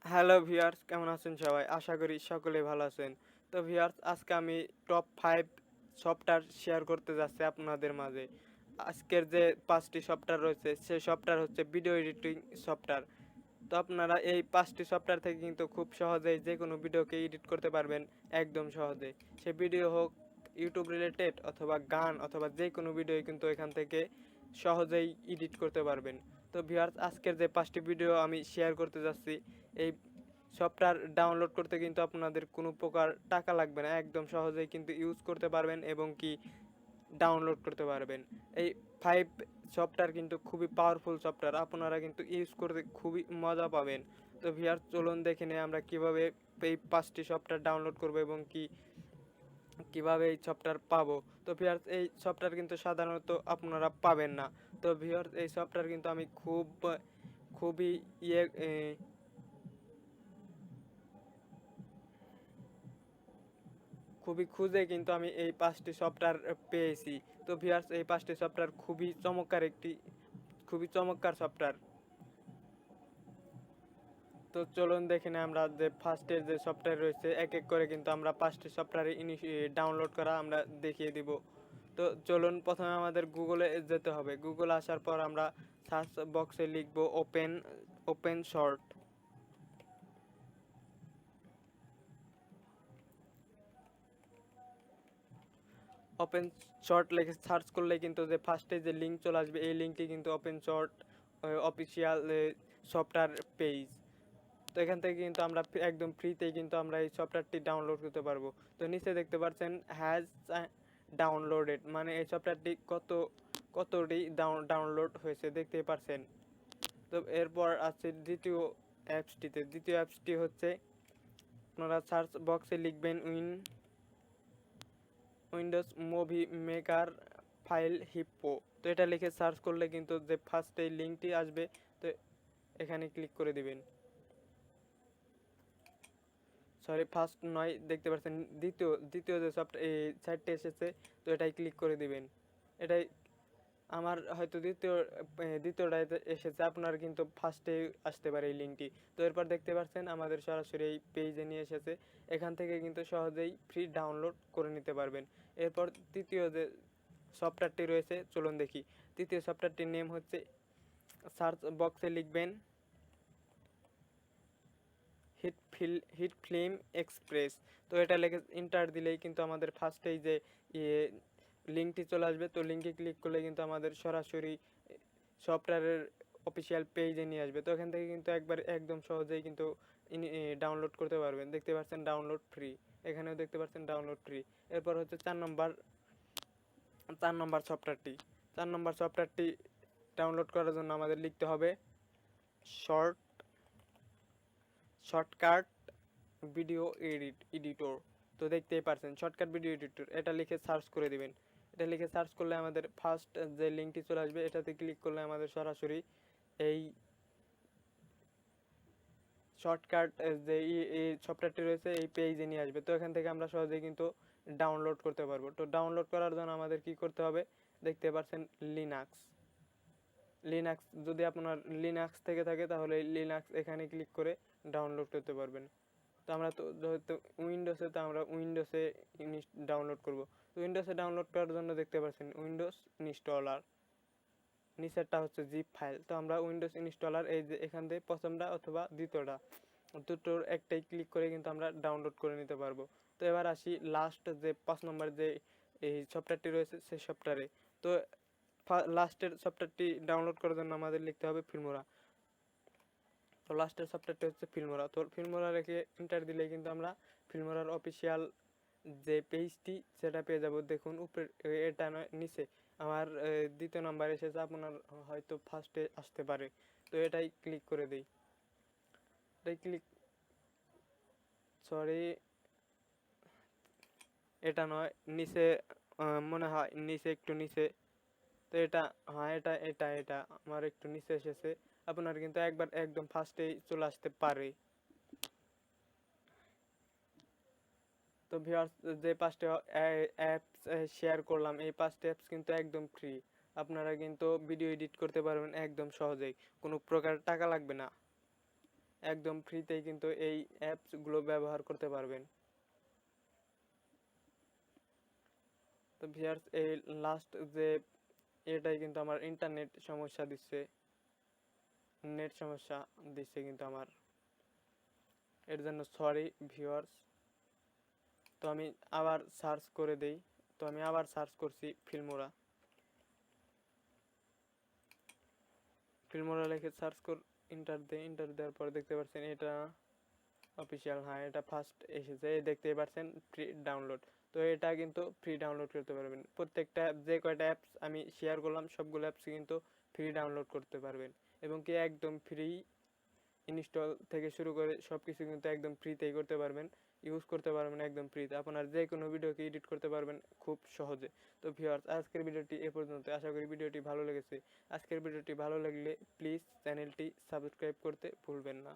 Hello viewers, কেমন আছেন সবাই? আশা করি সকলেই ভালো আছেন। তো ভিউয়ার্স, আজকে আমি টপ 5 সফটওয়্যার শেয়ার করতে যাচ্ছি আপনাদের মাঝে। আজকের যে 5টি সফটওয়্যার রয়েছে সেই সফটওয়্যার হচ্ছে ভিডিও এডিটিং সফটওয়্যার। তো আপনারা এই 5টি সফটওয়্যার থেকে কিন্তু খুব সহজেই যেকোনো ভিডিওকে এডিট করতে পারবেন একদম সহজে। সে ভিডিও হোক ইউটিউব রিলেটেড অথবা গান অথবা যেকোনো ভিডিওই কিন্তু এখান থেকে সহজেই এডিট করতে পারবেন। তো ভিউয়ার্স, আজকের যে 5টি ভিডিও আমি শেয়ার করতে যাচ্ছি, এই সফটওয়্যার ডাউনলোড করতে কিন্তু আপনাদের কোনো প্রকার টাকা লাগবে না, একদম সহজেই কিন্তু ইউজ করতে পারবেন এবং কি ডাউনলোড করতে পারবেন। এই 5 সফটওয়্যার কিন্তু খুবই পাওয়ারফুল সফটওয়্যার, আপনারা কিন্তু ইউজ করতে খুবই মজা পাবেন। তো ভিউয়ার্স, চলুন দেখে নিই আমরা কিভাবে এই 5টি সফটওয়্যার ডাউনলোড করব এবং কিভাবে এই সফটওয়্যার পাবো। তো ভিউয়ার্স, এই সফটওয়্যার কিন্তু সাধারণত আপনারা পাবেন না। তো ভিউয়ার্স, এই সফটওয়্যার কিন্তু আমি খুবই ইয়ে খুবই খুঁজে কিন্তু আমি এই 5টি সফটওয়্যার পেয়েছি। তো ভিউয়ার্স, এই 5টি সফটওয়্যার খুবই চমৎকার সফটওয়্যার। তো চলুন দেখে নিই আমরা যে ফার্স্টের যে সফটওয়্যার রয়েছে, এক এক করে কিন্তু আমরা 5টি সফটওয়্যার ডাউনলোড করা আমরা দেখিয়ে দিব। তো চলুন, প্রথমে আমাদের গুগলে যেতে হবে। গুগল আসার পর আমরা সার্চ বক্সে লিখব ওপেন শর্ট। ওপেন শর্ট লিখে সার্চ করলে কিন্তু যে ফার্স্টে যে লিঙ্ক চলে আসবে, এই লিঙ্কটি কিন্তু open short official software page. তো এখান থেকে কিন্তু আমরা একদম ফ্রিতেই কিন্তু আমরা এই সফটওয়্যারটি ডাউনলোড করতে পারবো। তো নিচে দেখতে পাচ্ছেন হ্যাজ ডাউনলোডেড, মানে এই সফটওয়্যারটি কতটি ডাউনলোড হয়েছে দেখতেই পাচ্ছেন। তো এরপর আছে দ্বিতীয় অ্যাপসটি হচ্ছে, আপনারা সার্চ বক্সে লিখবেন Windows movie maker file hippo. তো এটা লিখে সার্চ করলে কিন্তু যে ফার্স্ট এই লিঙ্কটি আসবে, তো এখানে ক্লিক করে দিবেন। সরি, ফার্স্ট নয়, দেখতে পাচ্ছেন দ্বিতীয় যে সফটওয়্যার এই সাইটটি এসেছে, তো এটাই ক্লিক করে দিবেন। এটাই আমার হয়তো দ্বিতীয়টাতে এসেছে, আপনার কিন্তু ফার্স্টে আসতে পারে এই লিঙ্কটি। তো এরপর দেখতে পাচ্ছেন আমাদের সরাসরি এই পেজে নিয়ে এসেছে। এখান থেকে কিন্তু সহজেই ফ্রি ডাউনলোড করে নিতে পারবেন। এরপর তৃতীয় যে সফটওয়্যারটি রয়েছে, চলুন দেখি। তৃতীয় সফটওয়্যারটির নেম হচ্ছে, সার্চ বক্সে লিখবেন হিট ফিল্ম এক্সপ্রেস। তো এটা লিখে এন্টার দিলেই কিন্তু আমাদের ফার্স্টেই যে ইয়ে লিঙ্কটি চলে আসবে। তো লিঙ্কে ক্লিক করলে কিন্তু আমাদের সরাসরি সফটওয়্যারের অফিসিয়াল পেজে নিয়ে আসবে। তো এখান থেকে কিন্তু একদম সহজেই কিন্তু ডাউনলোড করতে পারবেন। দেখতে পাচ্ছেন ডাউনলোড ফ্রি, এখানেও দেখতে পাচ্ছেন ডাউনলোড ফ্রি। এরপর হচ্ছে 4 নম্বর সফটওয়্যারটি। 4 নম্বর সফটওয়্যারটি ডাউনলোড করার জন্য আমাদের লিখতে হবে শর্ট শর্টকাট ভিডিও এডিটর। তো দেখতেই পারছেন শর্টকাট ভিডিও এডিটর, এটা লিখে সার্চ করে দিবেন। এটা লিখে সার্চ করলে আমাদের ফার্স্ট যে লিঙ্কটি চলে আসবে, এটাতে ক্লিক করলে আমাদের সরাসরি এই শর্টকাট যে এই সফটওয়্যারটি রয়েছে এই পেজে নিয়ে আসবে। তো এখান থেকে আমরা সহজেই কিন্তু ডাউনলোড করতে পারবো। তো ডাউনলোড করার জন্য আমাদের কি করতে হবে, দেখতে পাচ্ছেন লিনাক্স লিনাক্স যদি আপনার লিনাক্স থেকে থাকে তাহলে লিনাক্স এখানে ক্লিক করে ডাউনলোড করতে পারবেন। তো আমরা তো যেহেতু উইন্ডোজে, তো আমরা উইন্ডোজে ডাউনলোড করব। তো উইন্ডোজে ডাউনলোড করার জন্য দেখতে পাচ্ছেন উইন্ডোজ ইনস্টলার, নিচেরটা হচ্ছে জিপ ফাইল। তো আমরা উইন্ডোজ ইনস্টলার এই যে এখান থেকে প্রথমটা অথবা দ্বিতীয়টা, দুটোর একটাই ক্লিক করে কিন্তু আমরা ডাউনলোড করে নিতে পারবো। তো এবার আসি লাস্ট যে 5 নম্বর যে এই সফটওয়্যারটি রয়েছে সেই সফটওয়্যারে। তো লাস্টের সফটওয়্যারটি ডাউনলোড করার জন্য আমাদের লিখতে হবে ফিল্মোরা। তো লাস্টের সফটওয়্যারটি হচ্ছে ফিল্মোরা। তো ফিল্মোরা রেখে এন্টার দিলেই কিন্তু আমরা ফিল্মোরার অফিসিয়াল যে পেজটি সেটা পেয়ে যাব। দেখুন উপরে, এটা নয় নিচে আমার দ্বিতীয় নাম্বার এসেছে, আপনার হয়তো ফার্স্টে আসতে পারে। তো এটাই ক্লিক করে দিই। এটাই ক্লিক সরি, এটা নয়, নিচে মনে হয় নিচে, একটু নিচে। তো এটা, হ্যাঁ, এটা আমার একটু নিচে এসেছে। আপনার কিন্তু একবার একদম ফার্স্টেই চলে আসতে পারে। তো ভিউয়ার্স, যে 5টা অ্যাপস শেয়ার করলাম, এই 5টা অ্যাপস কিন্তু একদম ফ্রি। আপনারা কিন্তু ভিডিও এডিট করতে পারবেন একদম সহজেই, কোনো প্রকার টাকা লাগবে না। একদম ফ্রিতেই কিন্তু এই অ্যাপসগুলো ব্যবহার করতে পারবেন। তো ভিউয়ার্স, এই লাস্ট যে এটাই কিন্তু আমার ইন্টারনেট সমস্যা দিচ্ছে, নেট সমস্যা দিচ্ছে কিন্তু আমার, এর জন্য সরি ভিউয়ার্স। তো আমি আবার সার্চ করে দেই। তো আমি আবার সার্চ করছি ফিল্মোরা লিখে সার্চ কর, ইন্টার দেওয়ার পর দেখতে পাচ্ছেন এটা অফিসিয়াল, হ্যাঁ এটা ফার্স্ট এসেছে, দেখতেই পাচ্ছেন ফ্রি ডাউনলোড। তো এটা কিন্তু ফ্রি ডাউনলোড করতে পারবেন, প্রত্যেকটা যে কয়টা অ্যাপস আমি শেয়ার করলাম সবগুলো অ্যাপস কিন্তু ফ্রি ডাউনলোড করতে পারবেন, এবং কি একদম ফ্রি ইনস্টল থেকে শুরু করে সব কিছু কিন্তু একদম ফ্রিতেই করতে পারবেন, ইউজ করতে পারবেন একদম ফ্রিতে। আপনার যে কোনো ভিডিওকে এডিট করতে পারবেন খুব সহজে। তো ভিউয়ার্স, আজকের ভিডিওটি এ পর্যন্ত, আশা করি ভিডিওটি ভালো লেগেছে। আজকের ভিডিওটি ভালো লাগলে প্লিজ চ্যানেলটি সাবস্ক্রাইব করতে ভুলবেন না।